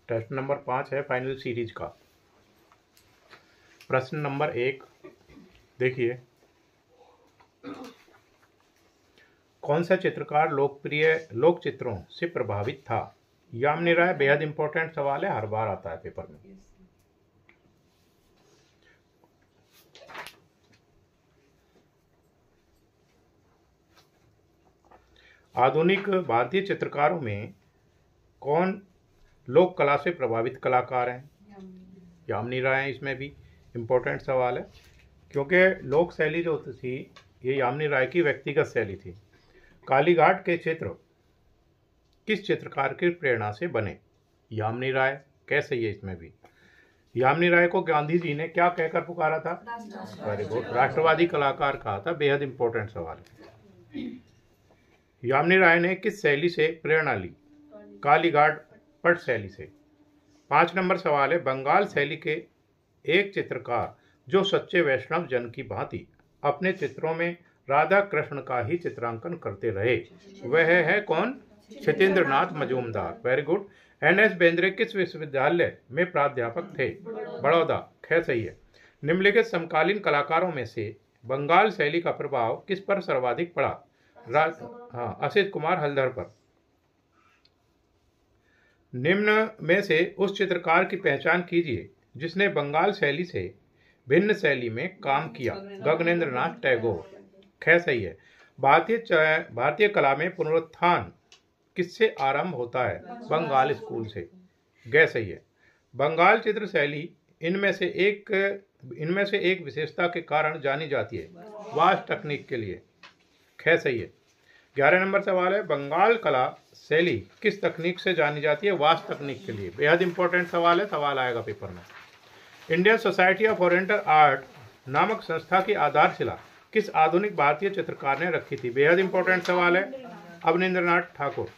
Test number 5 है final series का। प्रश्न नंबर 1 देखिए, कौन सा चित्रकार लोकप्रिय लोक चित्रों से प्रभावित था? यामिनी राय बेहद इंपॉर्टेंट सवाल है, हर बार आता है पेपर में। आधुनिक भारतीय चित्रकारों में कौन लोक कला से प्रभावित कलाकार हैं? यामिनी राय। इसमें भी इम्पोर्टेंट सवाल है क्योंकि लोक शैली जो थी ये यामिनी राय की व्यक्तिगत शैली थी। कालीघाट के चित्र किस चित्रकार की प्रेरणा से बने? यामिनी राय। कैसे ये इसमें भी यामिनी राय को गांधी जी ने क्या कहकर पुकारा था? वेरी गुड, राष्ट्रवादी कलाकार कहा था। बेहद इंपॉर्टेंट सवाल है। यामिनी राय ने किस शैली से प्रेरणा ली? कालीघाट पट शैली से। 5 नंबर सवाल है, बंगाल शैली के एक चित्रकार जो सच्चे वैष्णव जन की भांति अपने चित्रों में राधा कृष्ण का ही चित्रांकन करते रहे, वह है कौन? Kshitindranath Majumdar. Very good. N S. Bendre किस विश्वविद्यालय में प्राध्यापक थे? बड़ौदा। खैर सही है। निम्नलिखित समकालीन कलाकारों में से बंगाल शैली का प्रभाव किस पर सर्वाधिक पड़ा? असित कुमार हल्दर पर। निम्न में से उस चित्रकार की पहचान कीजिए जिसने बंगाल शैली से भिन्न शैली में काम किया। गगनेंद्रनाथ टैगोर। खैर सही है। भारतीय कला में पुनरुत्थान किससे आरंभ होता है? बंगाल स्कूल से। गै सही है। बंगाल चित्र शैली इनमें से एक विशेषता के कारण जानी जाती है, वास्ट तकनीक के लिए। खैर सही है। 11 नंबर सवाल है, बंगाल कला शैली किस तकनीक से जानी जाती है? वास्ट तकनीक के लिए। बेहद इंपॉर्टेंट सवाल है, सवाल आएगा पेपर में। Indian society of oriental art नामक संस्था की आधारशिला किस आधुनिक भारतीय चित्रकार ने रखी थी? बेहद इंपॉर्टेंट सवाल है, अवनींद्रनाथ ठाकुर।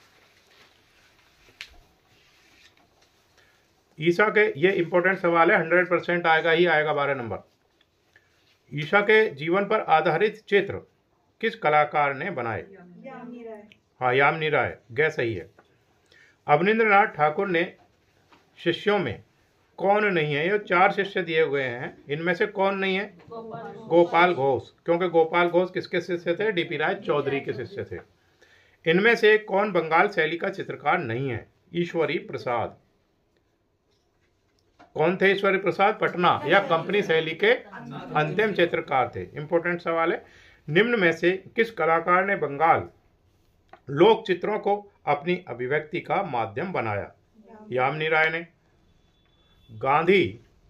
ईसा के, ये इंपॉर्टेंट सवाल है, 100% आएगा ही आएगा। 12 नंबर, ईसा के जीवन पर आधारित चित्र किस कलाकार ने बनाए? हाँ, यामिनी राय। गै सही है। अवनींद्रनाथ ठाकुर ने शिष्यों में कौन नहीं है? ये 4 शिष्य दिए हुए हैं, इनमें से कौन नहीं है? गोपाल घोष। क्योंकि गोपाल घोष किसके शिष्य थे? डीपी राय चौधरी के शिष्य थे। इनमें से कौन बंगाल शैली का चित्रकार नहीं है? ईश्वरी प्रसाद। कौन थे ईश्वरी प्रसाद? पटना या कंपनी शैली के अंतिम चित्रकार थे। इंपॉर्टेंट सवाल है। निम्न में से किस कलाकार ने बंगाल लोक चित्रों को अपनी अभिव्यक्ति का माध्यम बनाया? यामिनी राय ने। गांधी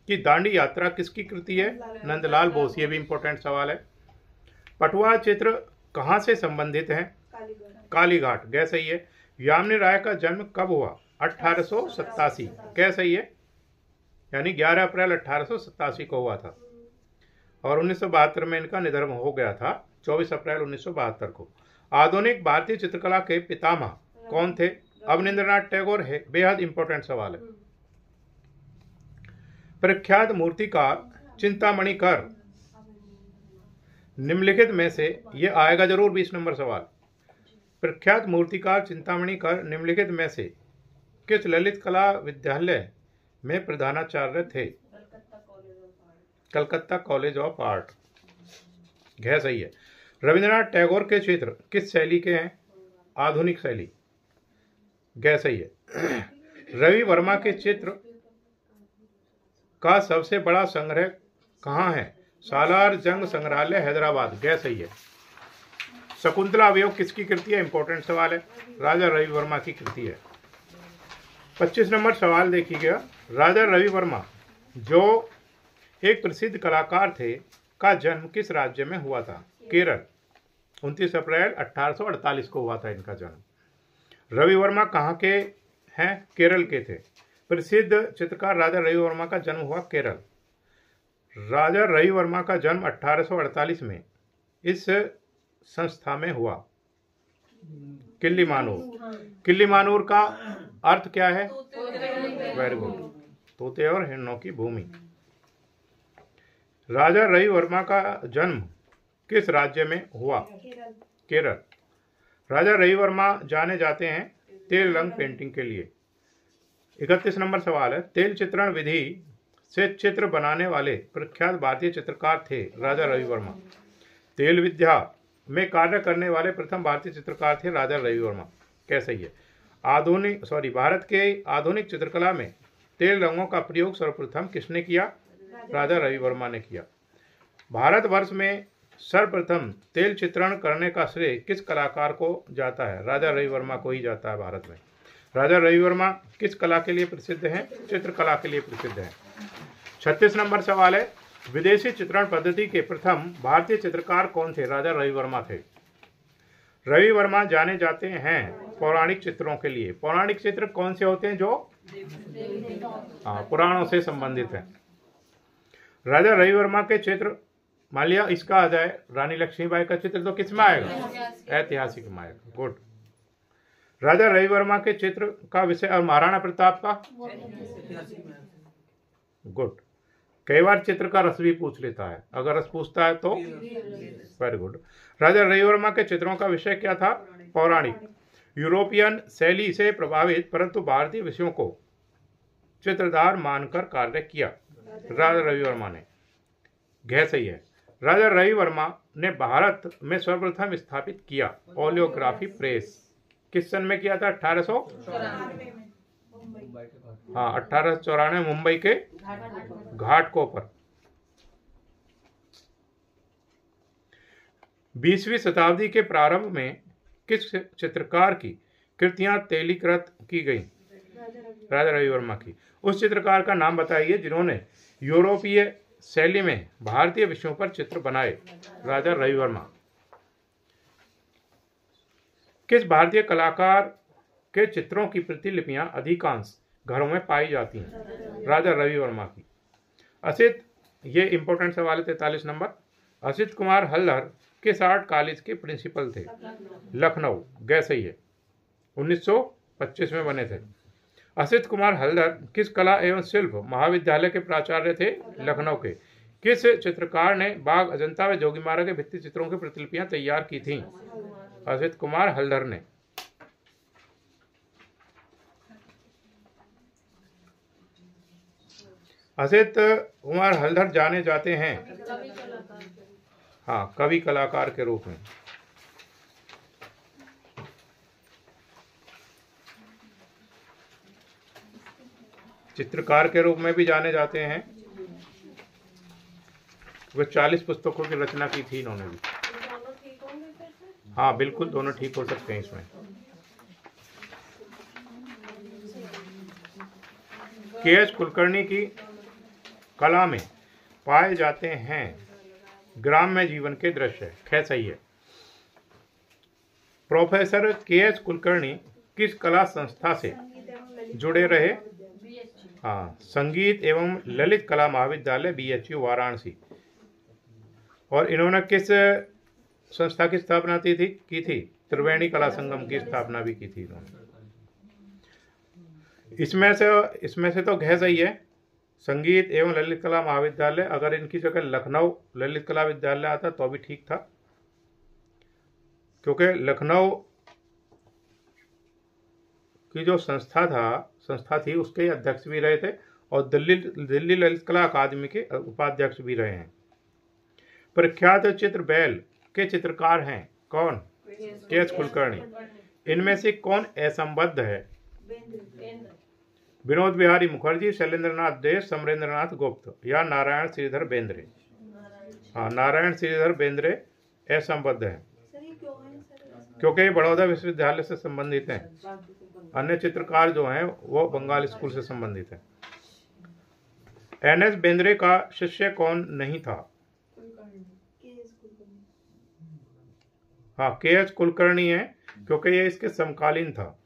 की दांडी यात्रा किसकी कृति है? नंदलाल बोस। ये भी इंपॉर्टेंट सवाल है। पटुआ चित्र कहां से संबंधित है? कालीघाट। गै सही है। यामिनी राय का जन्म कब हुआ? 1887। क्या सही है? यानी 11 अप्रैल 1887 को हुआ था और 1972 में इनका निधन हो गया था, 24 अप्रैल 1972 को। आधुनिक भारतीय चित्रकला के पितामह कौन थे? अवनींद्रनाथ टैगोर है। बेहद इंपॉर्टेंट सवाल है। प्रख्यात मूर्तिकार चिंतामणि कर निम्नलिखित में से, ये आएगा जरूर 20 नंबर सवाल। प्रख्यात मूर्तिकार चिंतामणि कर निम्नलिखित में से किस ललित कला विद्यालय में प्रधानाचार्य थे? Calcutta college of art. गै सही है। रविंद्रनाथ टैगोर के चित्र किस शैली के हैं? आधुनिक शैली। गै सही है। रवि वर्मा के चित्र का सबसे बड़ा संग्रह कहाँ है? सालार जंग संग्रहालय, हैदराबाद। गै सही है। शकुंतला अवयव किसकी कृति है? इंपॉर्टेंट सवाल है, राजा रवि वर्मा की कृति है। 25 नंबर सवाल देखिएगा। राजा रवि वर्मा जो एक प्रसिद्ध कलाकार थे का जन्म किस राज्य में हुआ था? केरल। 29 अप्रैल 1848 को हुआ था इनका जन्म। रवि वर्मा कहाँ के हैं? केरल के थे। प्रसिद्ध चित्रकार राजा रवि वर्मा का जन्म हुआ केरल। राजा रवि वर्मा का जन्म 1848 में इस संस्था में हुआ, किल्लीमानूर। किल्लीमानूर का अर्थ क्या है? वेरी गुड, तोते और हिरणों की भूमि। राजा रवि वर्मा का जन्म किस राज्य में हुआ? केरल। राजा रवि वर्मा जाने जाते हैं तेल रंग पेंटिंग के लिए। 31 नंबर सवाल है, तेल चित्रण विधि से चित्र बनाने वाले प्रख्यात भारतीय चित्रकार थे राजा रवि वर्मा। तेल विद्या में कार्य करने वाले प्रथम भारतीय चित्रकार थे राजा रवि वर्मा। कैसे है? भारत के आधुनिक चित्रकला में तेल रंगों का प्रयोग सर्वप्रथम किसने किया? राजा रवि वर्मा ने किया। भारतवर्ष में सर्वप्रथम तेल चित्रण करने का श्रेय किस कलाकार को जाता है? राजा रवि वर्मा को ही जाता है। भारत में राजा रवि वर्मा किस कला के लिए प्रसिद्ध हैं? चित्रकला के लिए प्रसिद्ध हैं। 36 नंबर सवाल है, विदेशी चित्रण पद्धति के प्रथम भारतीय चित्रकार कौन थे? राजा रवि वर्मा थे। रवि वर्मा जाने जाते हैं पौराणिक चित्रों के लिए। पौराणिक चित्र कौन से होते हैं? जो पुराणों से संबंधित हैं। राजा रवि वर्मा के चित्र, मान लिया इसका आ जाए रानी लक्ष्मीबाई का चित्र, तो किस में आएगा? ऐतिहासिक में आएगा। गुड। राजा रवि वर्मा के चित्र का विषय और महाराणा प्रताप का? गुड। कई बार चित्र का रस भी पूछ लेता है, अगर रस पूछता है तो वेरी गुड। राजा रवि वर्मा के चित्रों का विषय क्या था? पौराणिक। यूरोपियन शैली से प्रभावित परंतु भारतीय विषयों को चित्रधार मानकर कार्य किया राजा रवि वर्मा ने। घ सही है। राजा रवि वर्मा ने भारत में सर्वप्रथम स्थापित किया ओलियोग्राफी प्रेस। किस सन में किया था? 1894 मुंबई के घाटकों पर। 20वीं शताब्दी के प्रारंभ में किस चित्रकार की कृतियां तेलीकृत की गई? राजा रवि वर्मा की। उस चित्रकार का नाम बताइए जिन्होंने यूरोपीय शैली में भारतीय विषयों पर चित्र बनाए? राजा रवि वर्मा। किस भारतीय कलाकार के चित्रों की प्रतिलिपियां अधिकांश घरों में पाई जाती हैं? राजा रवि वर्मा की। असित, ये इंपॉर्टेंट सवाल है 43 नंबर। असित कुमार हल्दर किस आर्ट कॉलेज के प्रिंसिपल थे? लखनऊ। गै सही है। 1925 में बने थे। असित कुमार हल्दर किस कला एवं शिल्प महाविद्यालय के प्राचार्य थे? लखनऊ के। किस चित्रकार ने बाघ, अजंता व जोगीमारा के भित्ति चित्रों की प्रतिलिपियां तैयार की थीं? असित कुमार हल्दर ने। असित कुमार हल्दर जाने जाते हैं कवि कलाकार के रूप में। चित्रकार के रूप में भी जाने जाते हैं। वे 40 पुस्तकों की रचना की थी इन्होंने भी। हाँ बिल्कुल, दोनों ठीक हो सकते हैं इसमें। के.एच. कुलकर्णी की कला में पाए जाते हैं ग्राम्य जीवन के दृश्य। ख सही है। प्रोफेसर के.एच. कुलकर्णी किस कला संस्था से जुड़े रहे? संगीत एवं ललित कला महाविद्यालय BHU वाराणसी। और इन्होंने किस संस्था की स्थापना की थी? त्रिवेणी कला संगम की स्थापना भी की थी इन्होंने। इसमें से तो घ सही है। संगीत एवं ललित कला महाविद्यालय, अगर इनकी जगह लखनऊ ललित कला विद्यालय आता तो भी ठीक था, क्योंकि लखनऊ की जो संस्था थी उसके अध्यक्ष भी रहे थे और दिल्ली ललित कला अकादमी के उपाध्यक्ष भी रहे हैं। प्रख्यात चित्र बैल के चित्रकार हैं कौन? के.एच. कुलकर्णी। इनमें से कौन असंबद्ध है? विनोद बिहारी मुखर्जी, शैलेंद्रनाथ दे, समरेंद्रनाथ गुप्त या नारायण श्रीधर बेंद्रे? नारायण श्रीधर बेंद्रे असंबद्ध है, क्योंकि बड़ौदा विश्वविद्यालय से संबंधित हैं। अन्य चित्रकार जो हैं वो बंगाल स्कूल से संबंधित हैं। N.S. बेंद्रे का शिष्य कौन नहीं था? के.एच. कुलकर्णी है, क्योंकि ये इसके समकालीन था।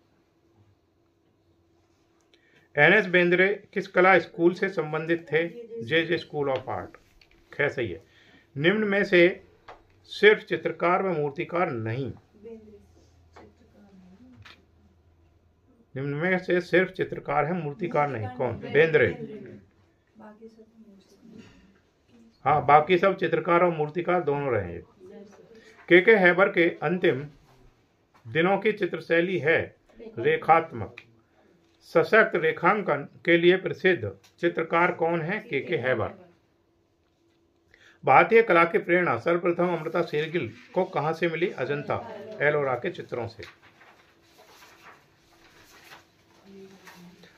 N.S. बेंद्रे किस कला स्कूल से संबंधित थे? जे स्कूल ऑफ आर्ट। ख सही है। निम्न में से सिर्फ चित्रकार व मूर्तिकार नहीं। निम्न में से सिर्फ चित्रकार है, मूर्तिकार नहीं। कौन? बेंद्रे। बाकी सब चित्रकार और मूर्तिकार दोनों रहे। के हैबर के अंतिम दिनों की चित्रशैली है रेखात्मक। सशक्त रेखांकन के लिए प्रसिद्ध चित्रकार कौन है? के हैबर। भारतीय कला की प्रेरणा सर्वप्रथम अमृता शेरगिल को कहां से मिली? अजंता एलोरा के चित्रों से।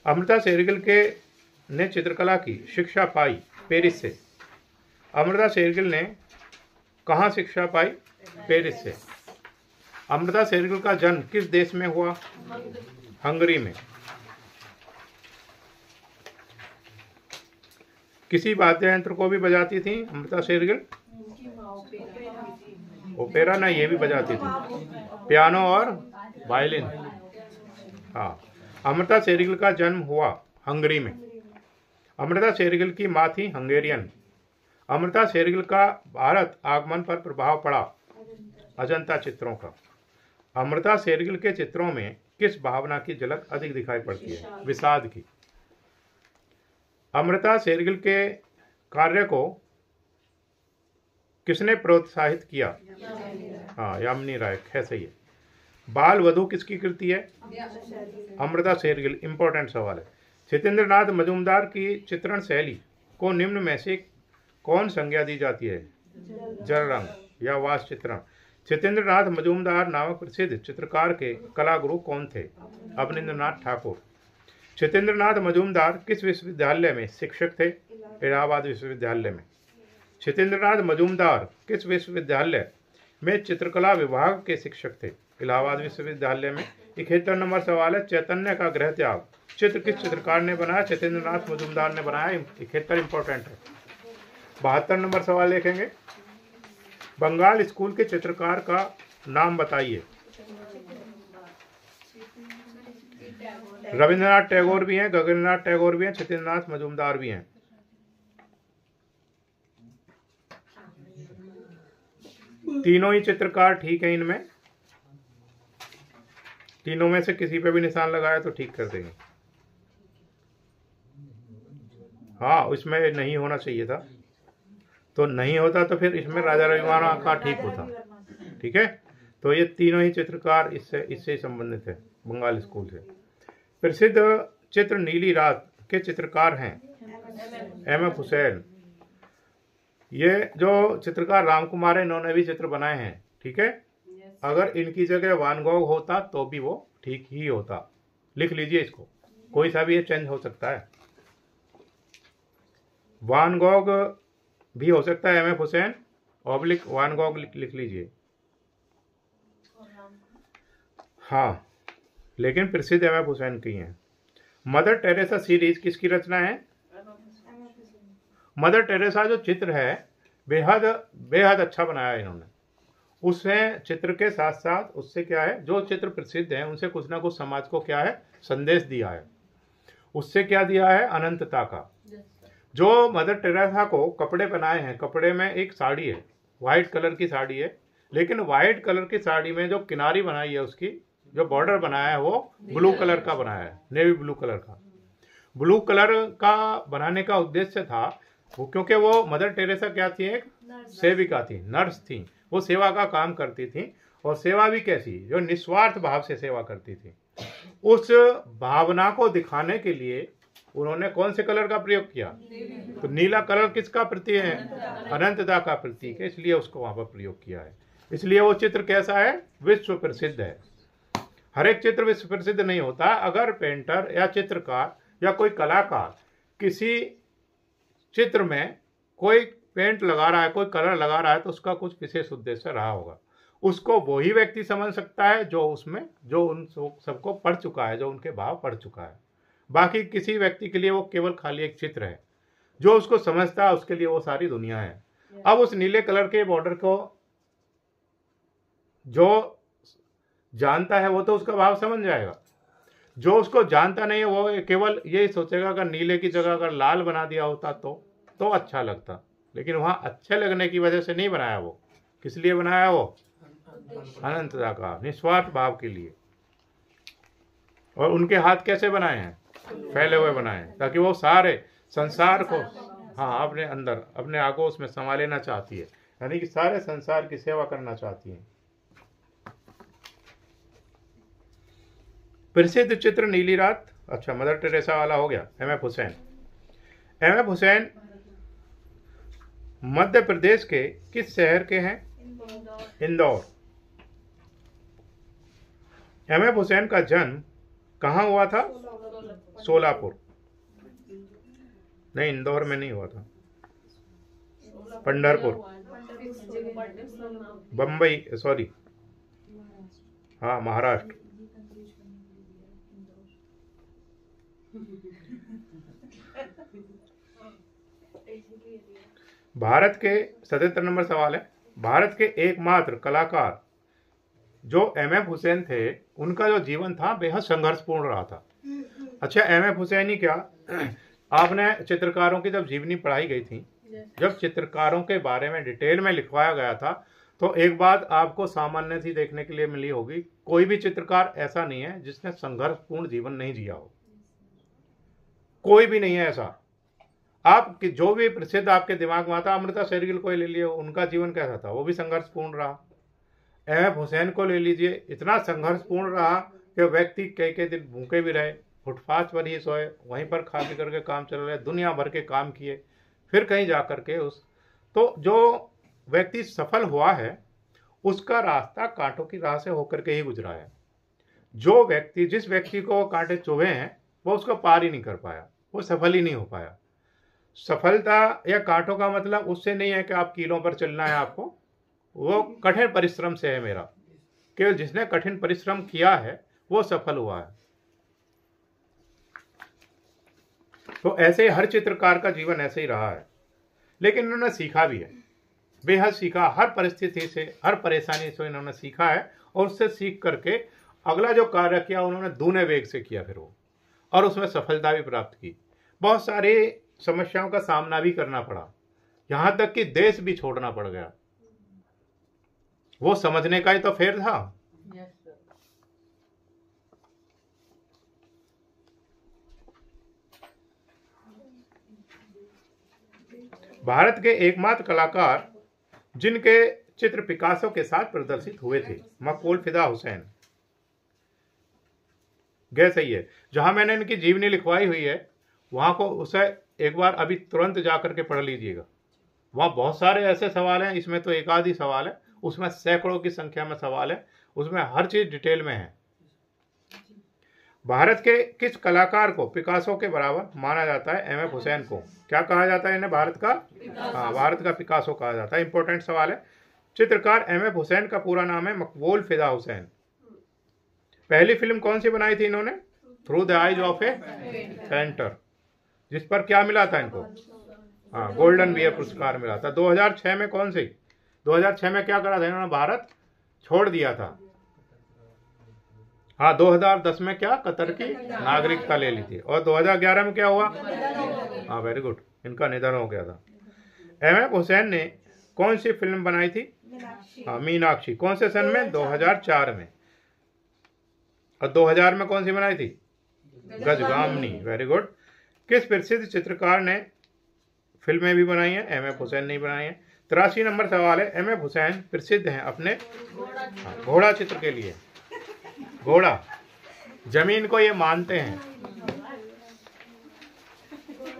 अमृता शेरगिल ने चित्रकला की शिक्षा पाई पेरिस से। अमृता शेरगिल ने कहाँ शिक्षा पाई? पेरिस से। अमृता शेरगिल का जन्म किस देश में हुआ? हंगरी में। किसी वाद्य यंत्र को भी बजाती थी अमृता शेरगिल? ओपेरा ना, ये भी बजाती थी, पियानो और वायलिन। हाँ। अमृता शेरगिल का जन्म हुआ हंगरी में। अमृता शेरगिल की माँ थी हंगेरियन। अमृता शेरगिल का भारत आगमन पर प्रभाव पड़ा अजंता चित्रों का। अमृता शेरगिल के चित्रों में किस भावना की झलक अधिक दिखाई पड़ती है? विषाद की। अमृता शेरगिल के कार्य को किसने प्रोत्साहित किया? हाँ, यामिनी राय है, सही है। बाल वधू किसकी कृति है? अमृता शेरगिल। इंपॉर्टेंट सवाल है। सत्येंद्रनाथ मजूमदार की चित्रण शैली को निम्न में से कौन संज्ञा दी जाती है? जल रंग या वास चित्रण। सत्येंद्रनाथ मजूमदार नामक प्रसिद्ध चित्रकार के कला गुरु कौन थे? अवनींद्रनाथ ठाकुर। सत्येंद्रनाथ मजूमदार किस विश्वविद्यालय में शिक्षक थे? इलाहाबाद विश्वविद्यालय में। सत्येंद्रनाथ मजूमदार किस विश्वविद्यालय में चित्रकला विभाग के शिक्षक थे? इलाहाबाद विश्वविद्यालय में। 71 नंबर सवाल है। चैतन्य का गृह त्याग चित्र किस चित्रकार ने बनाया? सत्येंद्रनाथ मजूमदार ने बनाया। 71 इंपॉर्टेंट है। 72 नंबर सवाल देखेंगे। बंगाल स्कूल के चित्रकार का नाम बताइए। रविंद्रनाथ टैगोर भी हैं, गगननाथ टैगोर भी हैं, सत्येंद्रनाथ मजूमदार भी हैं। तीनों ही चित्रकार ठीक है। इनमें तीनों में से किसी पे भी निशान लगाया तो ठीक कर देंगे। हाँ, इसमें नहीं होना चाहिए था, तो नहीं होता तो फिर इसमें राजा रविवर्मा का ठीक होता। ठीक है, तो ये तीनों ही चित्रकार इससे संबंधित है, बंगाल स्कूल से। प्रसिद्ध चित्र नीली रात के चित्रकार हैं एम.एफ. हुसैन। ये जो चित्रकार रामकुमार है, इन्होंने भी चित्र बनाए हैं। ठीक है, अगर इनकी जगह वान गॉग होता तो भी वो ठीक ही होता। लिख लीजिए इसको, कोई सा भी ये चेंज हो सकता है। वान गॉग भी हो सकता है, एम.एफ. हुसैन ऑब्लिक वान गॉग लिख लीजिए। हाँ, लेकिन प्रसिद्ध एम.एफ. हुसैन की हैं। मदर टेरेसा सीरीज किसकी रचना है? मदर टेरेसा जो चित्र है बेहद बेहद अच्छा बनाया है इन्होंने। उससे चित्र के साथ साथ उससे क्या है, जो चित्र प्रसिद्ध हैं उनसे कुछ ना कुछ समाज को क्या है, संदेश दिया है। उससे क्या दिया है? अनंतता का। जो मदर टेरेसा को कपड़े पहनाए हैं, कपड़े में एक साड़ी है, वाइट कलर की साड़ी है, लेकिन वाइट कलर की साड़ी में जो किनारी बनाई है, उसकी जो बॉर्डर बनाया है वो ब्लू कलर का बनाया है, नेवी ब्लू कलर का। ब्लू कलर का बनाने का उद्देश्य था वो, क्योंकि वो मदर टेरेसा क्या थी? एक सेविका थी, नर्स थी। वो सेवा का काम करती थी, और सेवा भी कैसी, जो निस्वार्थ भाव से सेवा करती थी। उस भावना को दिखाने के लिए उन्होंने कौन से कलर का प्रयोग किया? तो नीला कलर किसका प्रतीक है? अनंतता का प्रतीक है, इसलिए उसको वहां पर प्रयोग किया है। इसलिए वो चित्र कैसा है? विश्व प्रसिद्ध है। हर एक चित्र विश्व प्रसिद्ध नहीं होता। अगर पेंटर या चित्रकार या कोई कलाकार किसी चित्र में कोई पेंट लगा रहा है, कोई कलर लगा रहा है, तो उसका कुछ विशेष उद्देश्य रहा होगा। उसको वही व्यक्ति समझ सकता है जो उसमें, जो उन सबको पढ़ चुका है, जो उनके भाव पढ़ चुका है। बाकी किसी व्यक्ति के लिए वो केवल खाली एक चित्र है। जो उसको समझता है उसके लिए वो सारी दुनिया है। अब उस नीले कलर के बॉर्डर को जो जानता है वो तो उसका भाव समझ जाएगा। जो उसको जानता नहीं है वो केवल यही सोचेगा अगर नीले की जगह अगर लाल बना दिया होता तो अच्छा लगता। लेकिन वहाँ अच्छे लगने की वजह से नहीं बनाया वो। किस लिए बनाया वो? अनंतता का, निस्वार्थ भाव के लिए। और उनके हाथ कैसे बनाए हैं? फैले हुए बनाए हैं, ताकि वो सारे संसार को हाँ अपने अंदर अपने आगोश में समा लेना चाहती है, यानी कि सारे संसार की सेवा करना चाहती है। प्रसिद्ध चित्र नीली रात, अच्छा मदर टेरेसा वाला हो गया। एम.एफ. हुसैन। एम.एफ. हुसैन मध्य प्रदेश के किस शहर के हैं? इंदौर। एम.एफ. हुसैन का जन्म कहाँ हुआ था? सोलापुर। नहीं, इंदौर में नहीं हुआ था, पंढरपुर, बम्बई, सॉरी, हाँ महाराष्ट्र। भारत के 77 नंबर सवाल है। भारत के एकमात्र कलाकार जो एम.एफ. हुसैन थे, उनका जो जीवन था बेहद संघर्षपूर्ण रहा था। अच्छा, एम.एफ. हुसैन ही क्या, आपने चित्रकारों की जब जीवनी पढ़ाई गई थी, जब चित्रकारों के बारे में डिटेल में लिखवाया गया था, तो एक बात आपको सामान्य सी देखने के लिए मिली होगी, कोई भी चित्रकार ऐसा नहीं है जिसने संघर्षपूर्ण जीवन नहीं जिया हो। कोई भी नहीं है ऐसा। आप जो भी प्रसिद्ध आपके दिमाग में आता, अमृता शेरगिल को ले लिए, उनका जीवन कैसा था? वो भी संघर्षपूर्ण रहा। एम.एफ. हुसैन को ले लीजिए, इतना संघर्षपूर्ण रहा कि व्यक्ति कई दिन भूखे भी रहे, फुटपाथ पर ही सोए, वहीं पर खा पी करके काम चल रहे, दुनिया भर के काम किए, फिर कहीं जा करके तो जो व्यक्ति सफल हुआ है उसका रास्ता कांटों की राह से होकर के ही गुजरा है। जिस व्यक्ति को कांटे चुभे हैं वो उसको पार ही नहीं कर पाया, वो सफल ही नहीं हो पाया। सफलता या कांटों का मतलब उससे नहीं है कि आप कीलों पर चलना है आपको, वो कठिन परिश्रम से है मेरा। केवल जिसने कठिन परिश्रम किया है वो सफल हुआ है। तो ऐसे हर चित्रकार का जीवन ऐसे ही रहा है, लेकिन इन्होंने सीखा भी है, बेहद सीखा। हर परिस्थिति से, हर परेशानी से इन्होंने सीखा है, और उससे सीख करके अगला जो कार्य किया उन्होंने दूने वेग से किया फिर वो, और उसमें सफलता भी प्राप्त की। बहुत सारी समस्याओं का सामना भी करना पड़ा, यहाँ तक कि देश भी छोड़ना पड़ गया। वो समझने का ही तो फेर था। भारत के एकमात्र कलाकार जिनके चित्र पिकासो के साथ प्रदर्शित हुए थे, मकबूल फिदा हुसैन। गैर सही है। जहां मैंने इनकी जीवनी लिखवाई हुई है वहां को उसे एक बार अभी तुरंत जाकर के पढ़ लीजिएगा। वहां बहुत सारे ऐसे सवाल हैं, इसमें तो एक आध ही सवाल है, उसमें सैकड़ों की संख्या में सवाल है, उसमें हर चीज डिटेल में है। भारत के किस कलाकार को पिकासो के बराबर माना जाता है? एम.एफ. हुसैन को क्या कहा जाता है? इन्हें भारत का, हाँ, भारत का पिकासो कहा जाता है। इंपॉर्टेंट सवाल है। चित्रकार एम.एफ. हुसैन का पूरा नाम है मकबूल फिदा हुसैन। पहली फिल्म कौन सी बनाई थी इन्होंने? Through the eyes of A painter, जिस पर क्या मिला था इनको? हाँ, गोल्डन बियर पुरस्कार मिला था। 2006 में कौन सी? 2006 में क्या करा था इन्होंने? भारत छोड़ दिया था। हाँ, 2010 में क्या? कतर की नागरिकता ले ली थी। और 2011 में क्या हुआ? हाँ, वेरी गुड, इनका निधन हो गया था। एम.एफ. हुसैन ने कौन सी फिल्म बनाई थी? हाँ, मीनाक्षी। कौन से सन में? 2004 में। और 2000 में कौन सी बनाई थी? गजगामनी। Very good. किस प्रसिद्ध चित्रकार ने फिल्में भी बनाई हैं? एम.एफ. हुसैन ने बनाई है। 83 नंबर सवाल है। एम.एफ. हुसैन प्रसिद्ध हैं अपने घोड़ा चित्र के लिए। घोड़ा, जमीन को ये मानते हैं,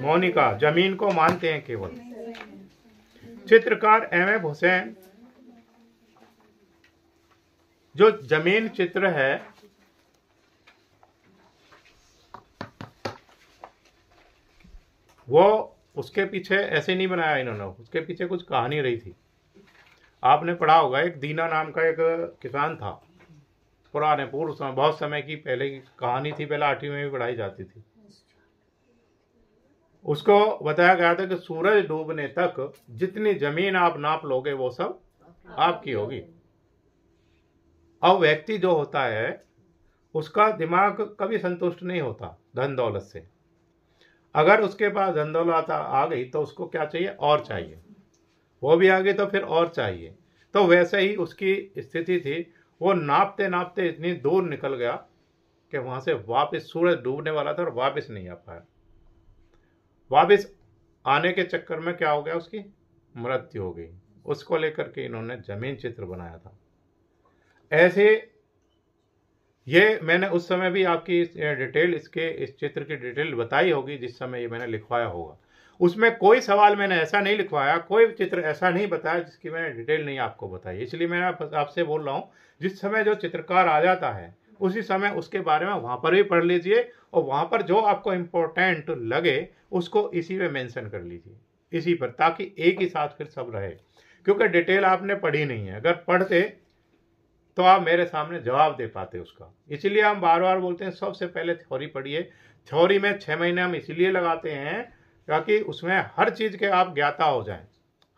मोनिका, जमीन को मानते हैं केवल। चित्रकार एम.एफ. हुसैन जो जमीन चित्र है वो उसके पीछे ऐसे नहीं बनाया इन्होंने, उसके पीछे कुछ कहानी रही थी। आपने पढ़ा होगा, एक दीना नाम का एक किसान था, पुराने पूर्व समय, बहुत समय की पहले की कहानी थी, पहले 8वीं में भी पढ़ाई जाती थी। उसको बताया गया था कि सूरज डूबने तक जितनी जमीन आप नाप लोगे वो सब आपकी होगी। अब व्यक्ति जो होता है उसका दिमाग कभी संतुष्ट नहीं होता धन दौलत से। अगर उसके पास धन दौलत आ गई तो उसको क्या चाहिए? और चाहिए। वो भी आ गई तो फिर और चाहिए। तो वैसे ही उसकी स्थिति थी। वो नापते नापते इतनी दूर निकल गया कि वहां से वापस, सूरज डूबने वाला था और वापस नहीं आ पाया। वापस आने के चक्कर में क्या हो गया? उसकी मृत्यु हो गई। उसको लेकर के इन्होंने जमीन चित्र बनाया था। ऐसे ये मैंने उस समय भी आपकी डिटेल इस चित्र की डिटेल बताई होगी जिस समय ये मैंने लिखवाया होगा। उसमें कोई सवाल मैंने ऐसा नहीं लिखवाया, कोई चित्र ऐसा नहीं बताया जिसकी मैंने डिटेल नहीं आपको बताई। इसलिए मैं आपसे बोल रहा हूँ, जिस समय जो चित्रकार आ जाता है उसी समय उसके बारे में वहाँ पर भी पढ़ लीजिए, और वहाँ पर जो आपको इम्पोर्टेंट लगे उसको इसी में मेंशन कर लीजिए, इसी पर, ताकि एक ही साथ फिर सब रहे। क्योंकि डिटेल आपने पढ़ी नहीं है, अगर पढ़ते तो आप मेरे सामने जवाब दे पाते उसका। इसलिए हम बार बार बोलते हैं सबसे पहले थ्योरी पढ़िए। थ्योरी में 6 महीने हम इसलिए लगाते हैं ताकि उसमें हर चीज़ के आप ज्ञाता हो जाएं।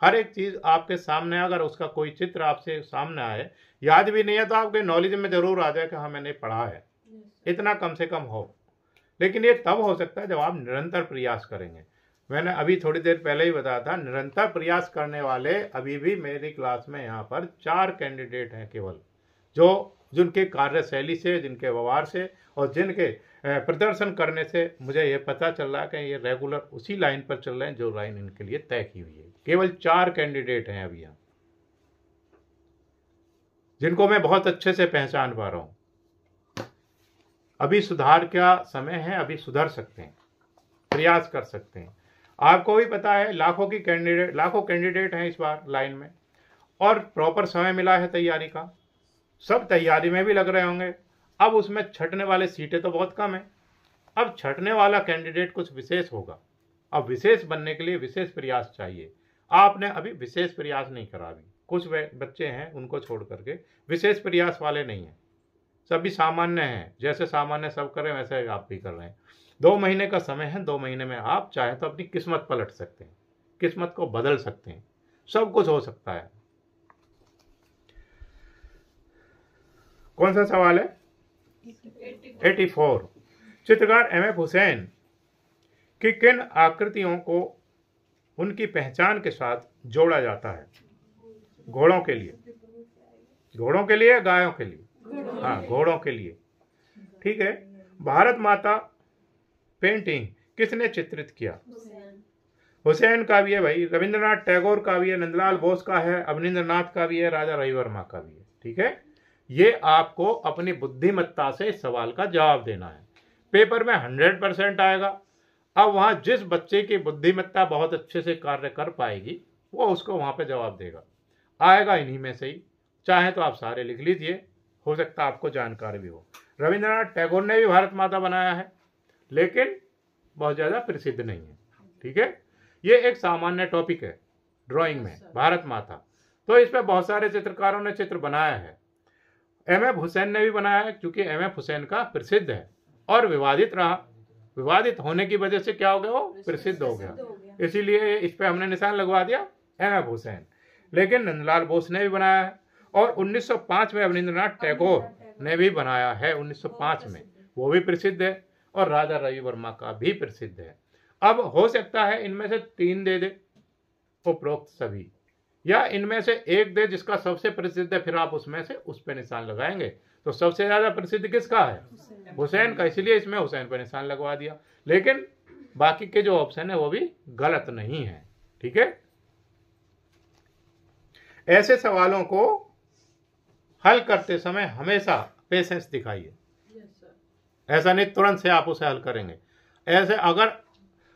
हर एक चीज़ आपके सामने, अगर उसका कोई चित्र आपसे सामने आए, याद भी नहीं है तो आपके नॉलेज में ज़रूर आ जाए कि हाँ मैंने पढ़ा है, इतना कम से कम हो। लेकिन ये तब हो सकता है जब आप निरंतर प्रयास करेंगे। मैंने अभी थोड़ी देर पहले ही बताया था, निरंतर प्रयास करने वाले अभी भी मेरी क्लास में यहाँ पर 4 कैंडिडेट हैं केवल, जिनके कार्यशैली से, जिनके व्यवहार से और जिनके प्रदर्शन करने से मुझे ये पता चल रहा है कि ये रेगुलर उसी लाइन पर चल रहे हैं जो लाइन इनके लिए तय की हुई है। केवल 4 कैंडिडेट हैं अभी यहाँ, जिनको मैं बहुत अच्छे से पहचान पा रहा हूँ। अभी सुधार का समय है, अभी सुधर सकते हैं, प्रयास कर सकते हैं। आपको भी पता है लाखों कैंडिडेट हैं इस बार लाइन में, और प्रॉपर समय मिला है तैयारी का, सब तैयारी में भी लग रहे होंगे। अब उसमें छटने वाले सीटें तो बहुत कम है, अब छटने वाला कैंडिडेट कुछ विशेष होगा। अब विशेष बनने के लिए विशेष प्रयास चाहिए। आपने अभी विशेष प्रयास नहीं करा। अभी कुछ बच्चे हैं उनको छोड़ करके विशेष प्रयास वाले नहीं हैं, सभी सामान्य हैं। जैसे सामान्य सब कर रहे हैं वैसे आप भी कर रहे हैं। 2 महीने का समय है, 2 महीने में आप चाहें तो अपनी किस्मत पलट सकते हैं, किस्मत को बदल सकते हैं, सब कुछ हो सकता है। कौन सा सवाल है? 84। चित्रकार एम एफ हुसैन की किन आकृतियों को उनकी पहचान के साथ जोड़ा जाता है? घोड़ों के लिए, घोड़ों के लिए, गायों के लिए? हाँ, घोड़ों के लिए। ठीक है। भारत माता पेंटिंग किसने चित्रित किया? हुसैन का भी है भाई, रविंद्रनाथ टैगोर का भी है, नंदलाल बोस का है, अवनींद्रनाथ का भी है, राजा रवि वर्मा का भी है। ठीक है। ये आपको अपनी बुद्धिमत्ता से इस सवाल का जवाब देना है। पेपर में 100% आएगा। अब वहां जिस बच्चे की बुद्धिमत्ता बहुत अच्छे से कार्य कर पाएगी वो उसको वहां पे जवाब देगा, आएगा इन्हीं में से ही। चाहे तो आप सारे लिख लीजिए, हो सकता है आपको जानकारी भी हो। रविंद्रनाथ टैगोर ने भी भारत माता बनाया है, लेकिन बहुत ज़्यादा प्रसिद्ध नहीं है। ठीक है। ये एक सामान्य टॉपिक है ड्राइंग में, भारत माता। तो इस पर बहुत सारे चित्रकारों ने चित्र बनाया है। एम एफ हुसैन ने भी बनाया है, क्योंकि एम एफ हुसैन का प्रसिद्ध है और विवादित रहा। विवादित होने की वजह से क्या हो गया, वो प्रसिद्ध हो गया, इसीलिए इस पे हमने निशान लगवा दिया एम एफ हुसैन। लेकिन नंदलाल बोस ने भी बनाया है, और 1905 में अवनींद्रनाथ टैगोर ने भी बनाया है, 1905 में, वो भी प्रसिद्ध है। और राजा रवि वर्मा का भी प्रसिद्ध है। अब हो सकता है इनमें से 3 दे दे उपरोक्त सभी, या इनमें से एक दे जिसका सबसे प्रसिद्ध है, फिर आप उसमें से उस पर निशान लगाएंगे। तो सबसे ज्यादा प्रसिद्ध किसका है? हुसैन का, इसलिए इसमें हुसैन पर निशान लगवा दिया। लेकिन बाकी के जो ऑप्शन है वो भी गलत नहीं है। ठीक है। ऐसे सवालों को हल करते समय हमेशा पेशेंस दिखाइए। ऐसा नहीं तुरंत से आप उसे हल करेंगे। ऐसे अगर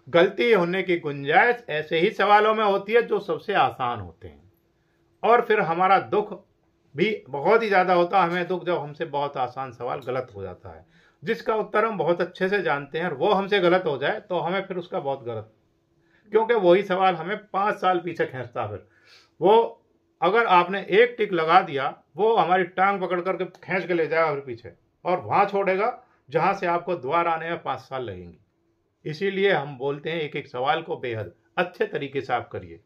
गलती होने की गुंजाइश ऐसे ही सवालों में होती है जो सबसे आसान होते हैं, और फिर हमारा दुख भी बहुत ही ज़्यादा होता है। हमें दुख जब हमसे बहुत आसान सवाल गलत हो जाता है, जिसका उत्तर हम बहुत अच्छे से जानते हैं, और वो हमसे गलत हो जाए तो हमें फिर उसका बहुत गलत, क्योंकि वही सवाल हमें 5 साल पीछे खींचता। फिर वो अगर आपने एक टिक लगा दिया, वो हमारी टांग पकड़ करके खींच के ले जाएगा फिर पीछे, और वहाँ छोड़ेगा जहाँ से आपको दोबारा आने में 5 साल लगेंगे। इसीलिए हम बोलते हैं एक एक सवाल को बेहद अच्छे तरीके से आप करिए,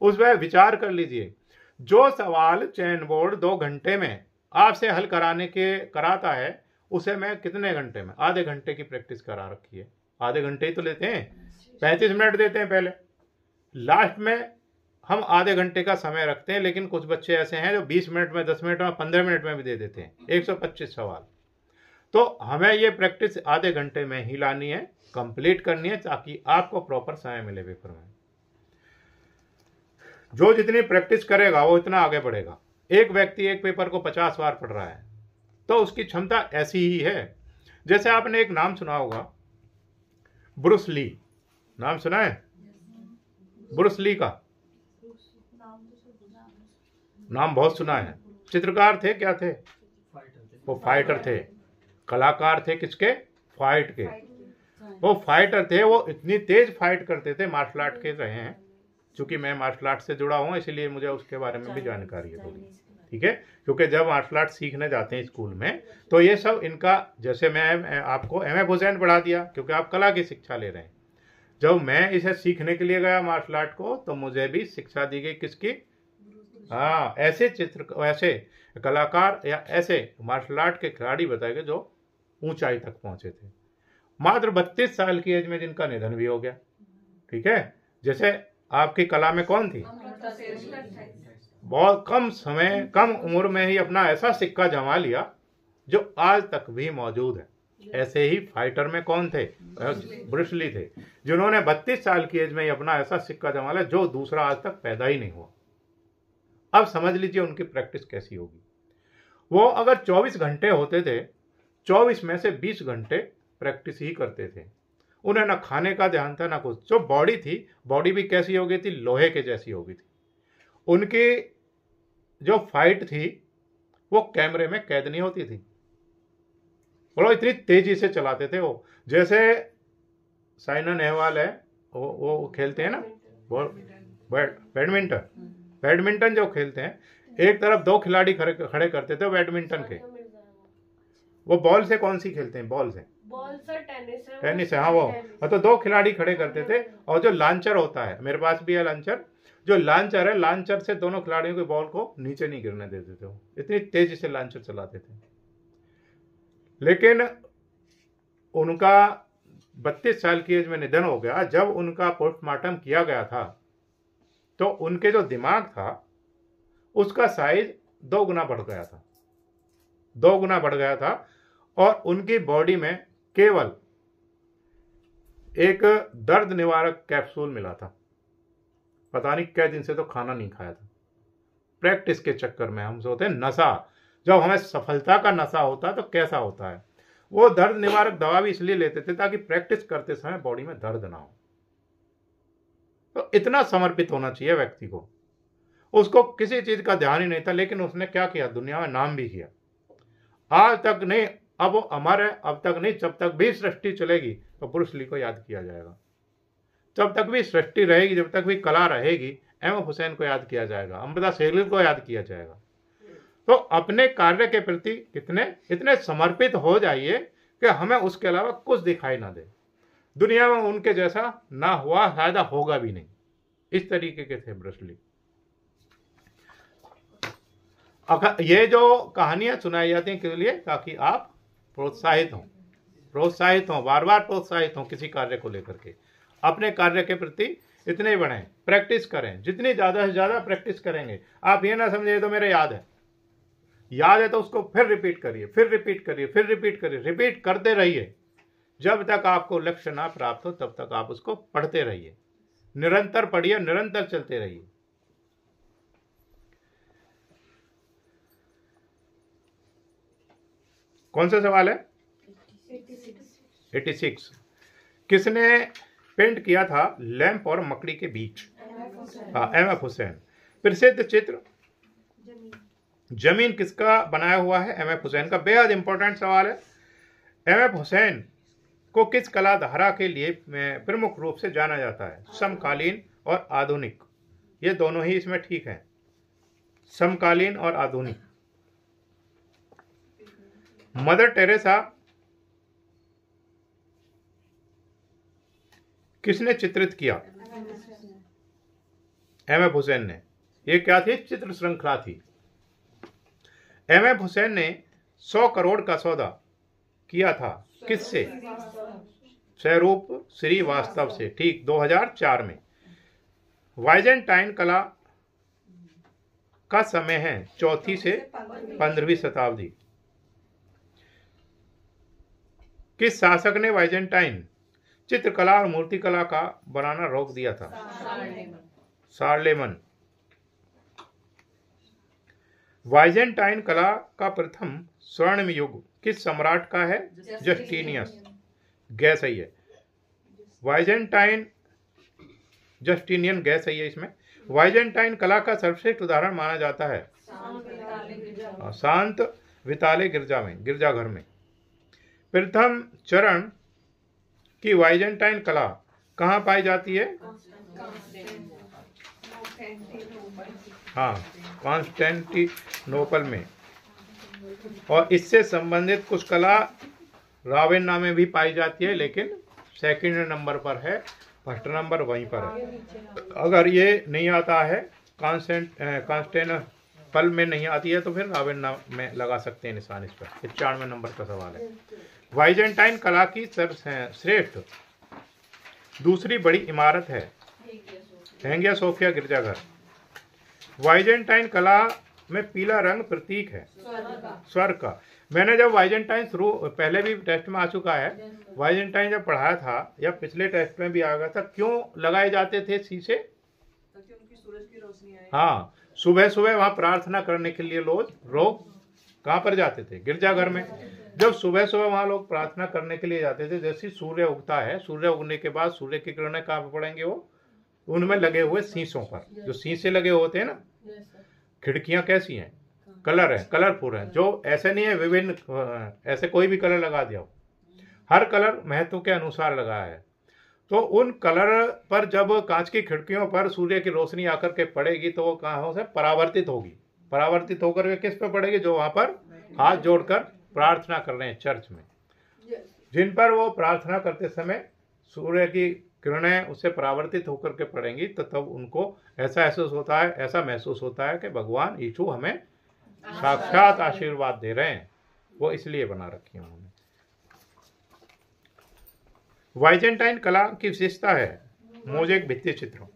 उस पर विचार कर लीजिए। जो सवाल चयन बोर्ड 2 घंटे में आपसे हल कराता है, उसे मैं कितने घंटे में, आधे घंटे की प्रैक्टिस करा रखी है। आधे घंटे ही तो लेते हैं, 35 मिनट देते हैं पहले, लास्ट में हम आधे घंटे का समय रखते हैं। लेकिन कुछ बच्चे ऐसे हैं जो 20 मिनट में, 10 मिनट में, 15 मिनट में भी दे देते हैं 125 सवाल। तो हमें ये प्रैक्टिस आधे घंटे में ही लानी है, कंप्लीट करनी है, ताकि आपको प्रॉपर समय मिले पेपर में। जो जितनी प्रैक्टिस करेगा वो इतना आगे बढ़ेगा। एक व्यक्ति एक पेपर को 50 बार पढ़ रहा है, तो उसकी क्षमता ऐसी ही है। जैसे आपने एक नाम सुना होगा, ब्रूस ली। नाम सुना है ब्रूस ली का? नाम बहुत सुना है। चित्रकार थे, क्या थे वो? फाइटर थे। कलाकार थे किसके? फाइट के। वो फाइटर थे, वो इतनी तेज फाइट करते थे, मार्शल आर्ट के रहे हैं। चूंकि मैं मार्शल आर्ट से जुड़ा हूँ इसलिए मुझे उसके बारे में भी जानकारी है थोड़ी, ठीक है। क्योंकि जब मार्शल आर्ट सीखने जाते हैं स्कूल में तो ये सब इनका, जैसे मैं आपको एमएफ हुसैन पढ़ा दिया क्योंकि आप कला की शिक्षा ले रहे हैं। जब मैं इसे सीखने के लिए गया मार्शल आर्ट को तो मुझे भी शिक्षा दी गई किसकी? हाँ, ऐसे कलाकार या ऐसे मार्शल आर्ट के खिलाड़ी बताए गए जो ऊंचाई तक पहुंचे थे। मात्र 32 साल की एज में जिनका निधन भी हो गया, ठीक है। जैसे आपकी कला में कौन थी? बहुत कम समय, कम उम्र में ही अपना ऐसा सिक्का जमा लिया जो आज तक भी मौजूद है। ऐसे ही फाइटर में कौन थे? ब्रूस ली थे, जिन्होंने 32 साल की एज में ही अपना ऐसा सिक्का जमा लिया जो दूसरा आज तक पैदा ही नहीं हुआ। अब समझ लीजिए उनकी प्रैक्टिस कैसी होगी। वो अगर 24 घंटे होते थे, 24 में से 20 घंटे प्रैक्टिस ही करते थे। उन्हें ना खाने का ध्यान था ना कुछ। जो बॉडी थी, बॉडी भी कैसी हो गई थी? लोहे के जैसी हो गई थी। उनकी जो फाइट थी वो कैमरे में कैद नहीं होती थी। बोलो, इतनी तेजी से चलाते थे वो। जैसे साइना नेहवाल है, वो खेलते हैं ना बैडमिंटन जो खेलते हैं, एक तरफ 2 खिलाड़ी खड़े करते थे बैडमिंटन के। वो बॉल से कौन सी खेलते हैं? बॉल से टेनिस है। हाँ, वो तो 2 खिलाड़ी खड़े करते थे। और जो लॉन्चर होता है, मेरे पास भी है लॉन्चर, जो लॉन्चर है, लॉन्चर से दोनों खिलाड़ियों के बॉल को नीचे नहीं गिरने देते थे। वो इतनी तेजी से लॉन्चर चलाते थे। लेकिन उनका 32 साल की एज में निधन हो गया। जब उनका पोस्टमार्टम किया गया था तो उनके जो दिमाग था उसका साइज 2 गुना बढ़ गया था, 2 गुना बढ़ गया था। और उनकी बॉडी में केवल एक दर्द निवारक कैप्सूल मिला था। पता नहीं कै दिन से तो खाना नहीं खाया था। प्रैक्टिस के चक्कर में हम सोते हैं नशा, जब हमें सफलता का नशा होता है तो कैसा होता है। वो दर्द निवारक दवा भी इसलिए लेते थे ताकि प्रैक्टिस करते समय बॉडी में दर्द ना हो। तो इतना समर्पित होना चाहिए व्यक्ति को। उसको किसी चीज का ध्यान ही नहीं था, लेकिन उसने क्या किया? दुनिया में नाम भी किया। आज तक नहीं, अब वो अमर है, अब तक नहीं, जब तक भी सृष्टि चलेगी तो ब्रूस ली को याद किया जाएगा। जब तक भी सृष्टि रहेगी, जब तक भी कला रहेगी, एमएफ हुसैन को याद किया जाएगा, अमृता शेरगिल को याद किया जाएगा। तो अपने कार्य के प्रति इतने समर्पित हो जाइए कि हमें उसके अलावा कुछ दिखाई ना दे। दुनिया में उनके जैसा ना हुआ, फायदा होगा भी नहीं। इस तरीके के थे ब्रूस ली। ये जो कहानियां सुनाई जाती हैं किस लिए? ताकि आप प्रोत्साहित हों, बार बार प्रोत्साहित हों किसी कार्य को लेकर के। अपने कार्य के प्रति इतने बढ़ें, प्रैक्टिस करें। जितनी ज़्यादा से ज़्यादा प्रैक्टिस करेंगे, आप ये ना समझे तो मेरे याद है तो उसको फिर रिपीट करिए, रिपीट करते रहिए। जब तक आपको लक्ष्य ना प्राप्त हो तब तक आप उसको पढ़ते रहिए। निरंतर पढ़िए, निरंतर चलते रहिए। कौन सा सवाल है? 86। किसने पेंट किया था लैंप और मकड़ी के बीच? एमएफ हुसैन। प्रसिद्ध चित्र जमीन किसका बनाया हुआ है? एमएफ हुसैन का। बेहद इंपॉर्टेंट सवाल है। एमएफ हुसैन को किस कला धारा के लिए प्रमुख रूप से जाना जाता है? समकालीन और आधुनिक, ये दोनों ही इसमें ठीक है। समकालीन और आधुनिक। मदर टेरेसा किसने चित्रित किया? एमएफ हुसैन ने। ये क्या थी? चित्र श्रृंखला थी। एमएफ हुसैन ने 100 करोड़ का सौदा किया था किससे? स्वरूप श्रीवास्तव से। ठीक, 2004 में। वाइजेंटाइन कला का समय है 4वीं से 15वीं शताब्दी। किस शासक ने वाइजेंटाइन चित्रकला और मूर्तिकला का बनाना रोक दिया था? शार्लेमन। वाइजेंटाइन कला का प्रथम स्वर्णिम युग किस सम्राट का है? जस्टिनियस। गैस सही है। वाइजेंटाइन जस्टिनियन गैस सही है इसमें। वाइजेंटाइन कला का सर्वश्रेष्ठ उदाहरण माना जाता है शांत विताले गिरजाघर में। प्रथम चरण की वाइजेंटाइन कला कहाँ पाई जाती है? हाँ, कॉन्स्टेंटिनोपल में। और इससे संबंधित कुछ कला रावेन्ना में भी पाई जाती है, लेकिन सेकंड नंबर पर है, फर्स्ट नंबर वहीं पर है। अगर ये नहीं आता है कॉन्स्टेंटिनोपल में नहीं आती है तो फिर रावेन्ना में लगा सकते हैं निशान इस पर। 95 नंबर का सवाल है। वाइजेंटाइन कला की सर्वश्रेष्ठ दूसरी बड़ी इमारत है हैगिया सोफिया गिरजाघर। वाइजेंटाइन कला में पीला रंग प्रतीक है स्वर्ग का। मैंने जब वाइजेंटाइन शुरू पहले भी टेस्ट में आ चुका है, वाइजेंटाइन जब पढ़ाया था या पिछले टेस्ट में भी आ गया था, क्यों लगाए जाते थे शीशे? ताकि उनकी सूरज की रोशनी आए। हाँ, सुबह सुबह वहां प्रार्थना करने के लिए लोग कहाँ पर जाते थे? गिरजाघर में। जब सुबह सुबह वहां लोग प्रार्थना करने के लिए जाते थे, जैसे सूर्य उगता है, सूर्य उगने के बाद सूर्य की किरणें कहाँ पर पड़ेंगे? वो उनमें लगे हुए शीशों पर, जो शीशे लगे होते हैं ना, खिड़कियां कैसी हैं? कलर है, कलरफुल है, जो ऐसे नहीं है विभिन्न ऐसे कोई भी कलर लगा दिया हो, हर कलर महत्व के अनुसार लगाया है। तो उन कलर पर जब कांच की खिड़कियों पर सूर्य की रोशनी आकर के पड़ेगी तो वो कहाँ से परावर्तित होगी? परावर्तित होकर के किस पे पड़ेगी? जो वहां पर हाथ जोड़कर प्रार्थना कर रहे हैं चर्च में, जिन पर वो प्रार्थना करते समय सूर्य की किरणें उससे परावर्तित होकर के पड़ेंगी, तो तब उनको ऐसा महसूस होता है कि भगवान यीशु हमें साक्षात आशीर्वाद दे रहे हैं। वो इसलिए बना रखी है उन्होंने। वाइजेंटाइन कला की विशेषता है मोज़ेक भित्ति चित्रों।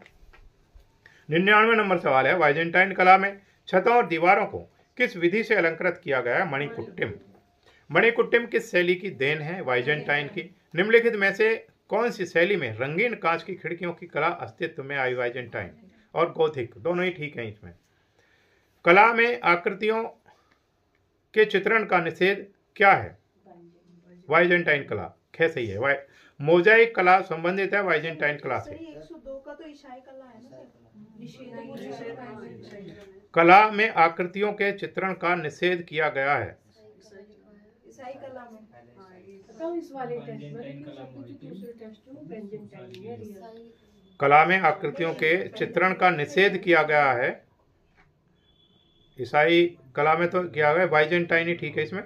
99 नंबर सवाल है। वाइजेंटाइन कला में छतों और दीवारों को किस विधि से अलंकृत किया गया है? मणिकुट्टिम। मणिकुट्टिम किस शैली की देन है? वाइजेंटाइन की। निम्नलिखित में से कौन सी शैली में रंगीन कांच की खिड़कियों की कला अस्तित्व में आई? वाइजेंटाइन और गोथिक दोनों ही ठीक हैं इसमें। कला में आकृतियों के चित्रण का निषेध क्या है? वाइजेंटाइन कला। खे सही है। मोज़ेक कला संबंधित है वाइजेंटाइन कला से। 102 का तो ईसाई कला है ना। कला में आकृतियों के चित्रण का निषेध किया गया है ईसाई कला में। कला में आकृतियों के चित्रण का निषेध किया गया है ईसाई कला में तो किया गया। वाइजेंटाइन ही ठीक है इसमें।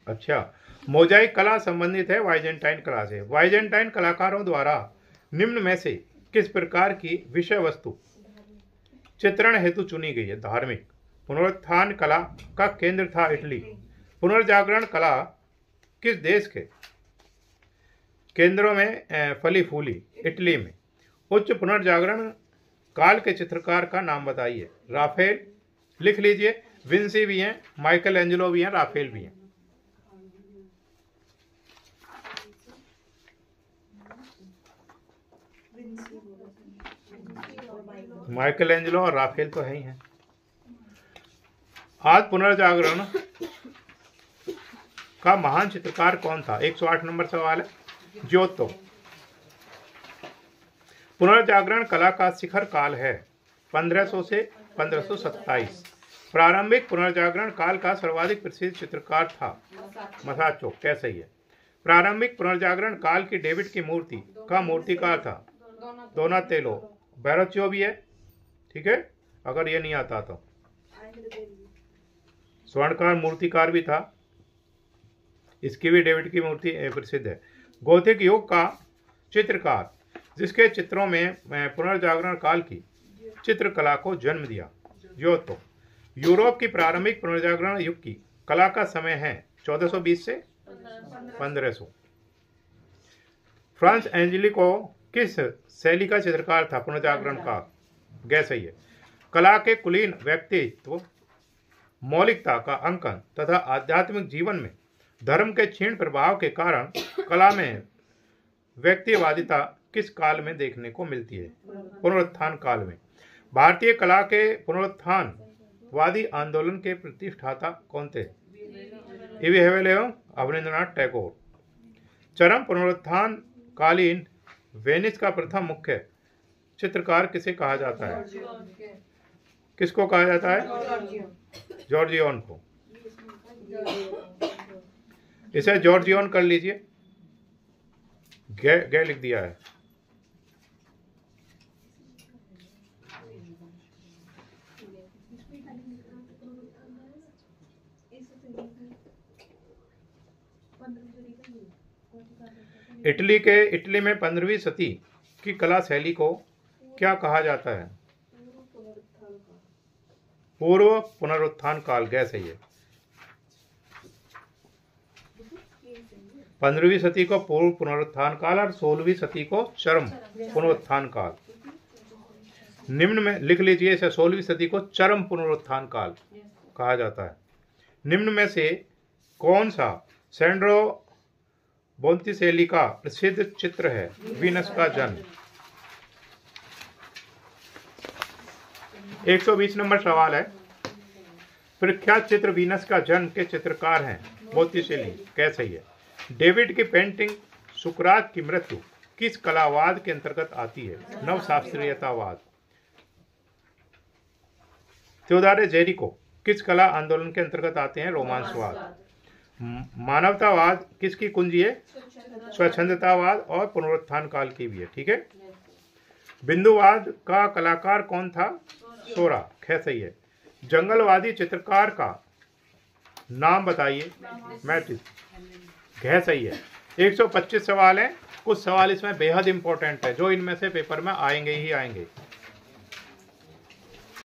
अच्छा, मोज़ेक कला संबंधित है वाइजेंटाइन कला से। वाइजेंटाइन कलाकारों द्वारा निम्न में से किस प्रकार की विषय वस्तु चित्रण हेतु चुनी गई है? धार्मिक। पुनरुत्थान कला का केंद्र था इटली। पुनर्जागरण कला किस देश के केंद्रों में फली फूली? इटली में। उच्च पुनर्जागरण काल के चित्रकार का नाम बताइए। राफेल लिख लीजिए। विंसी भी हैं, माइकल एंजेलो भी हैं, राफेल भी हैं। माइकल एंजेलो और राफेल तो है ही हैं। आज पुनर्जागरण का महान चित्रकार कौन था? 108 नंबर सवाल है। जियोत्तो। पुनर्जागरण कला का शिखर काल है 1500 से 1527। प्रारंभिक पुनर्जागरण काल का सर्वाधिक प्रसिद्ध चित्रकार था मसाचो। क्या सही है? प्रारंभिक पुनर्जागरण काल की डेविड की मूर्ति का मूर्तिकार था दोनातेलो। बैरोचियो भी है, ठीक है, अगर ये नहीं आता तो। स्वर्णकार मूर्तिकार भी था, इसकी भी डेविड की मूर्ति प्रसिद्ध है। गोथिक युग का चित्रकार जिसके चित्रों में पुनर्जागरण काल की चित्रकला को जन्म दिया, जियोत्तो। यूरोप की प्रारंभिक पुनर्जागरण युग की कला का समय है 1420 से 1500। फ्रांस एंजेलिको किस शैली का चित्रकार था? पुनर्जागरण का। गैस सही है। कला के कुलीन व्यक्तित्व, मौलिकता का अंकन तथा आध्यात्मिक जीवन में धर्म के क्षीण प्रभाव के कारण कला में व्यक्तिवादिता किस काल में देखने को मिलती है? पुनरुत्थान काल में। भारतीय कला के पुनरुत्थानवादी आंदोलन के प्रतिष्ठाता कौन थे? ई.वी. हेगड़े एवं अवनींद्रनाथ टैगोर। चरम पुनरुत्थान कालीन वेनिस का प्रथम मुख्य चित्रकार किसे कहा जाता है? किसको कहा जाता है? जॉर्जियोन को। इसे जॉर्जियोन कर लीजिए, गे लिख दिया है। इटली में 15वीं सदी की कला शैली को क्या कहा जाता है? पूर्व पुनरुत्थान काल। गैस है ये। 15वीं सदी को पूर्व पुनरुत्थान काल और 16वीं सदी को चरम पुनरुत्थान काल। निम्न में लिख लीजिए इसे, 16वीं सदी को चरम पुनरुत्थान काल कहा जाता है। निम्न में से कौन सा सैंड्रो बोत्तिचेली का प्रसिद्ध चित्र है? वीनस का जन्म। 120 नंबर सवाल है। प्रख्यात चित्र वीनस का जन्म के चित्रकार हैं बोत्तिचेली। कैसे है? डेविड की पेंटिंग सुकरात की मृत्यु किस कलावाद के अंतर्गत आती है? नवशास्त्रीयतावाद। त्योदारे जेरिको किस कला आंदोलन के अंतर्गत आते हैं? रोमांसवाद। मानवतावाद किसकी कुंजी है? स्वच्छंदतावाद और पुनरुत्थान काल की भी है। ठीक है। बिंदुवाद का कलाकार कौन था? सोरा। ख सही है। जंगलवादी चित्रकार का नाम बताइए। मैटिस। घ सही है। 125 सवाल है। कुछ सवाल इसमें बेहद इंपॉर्टेंट है जो इनमें से पेपर में आएंगे ही आएंगे।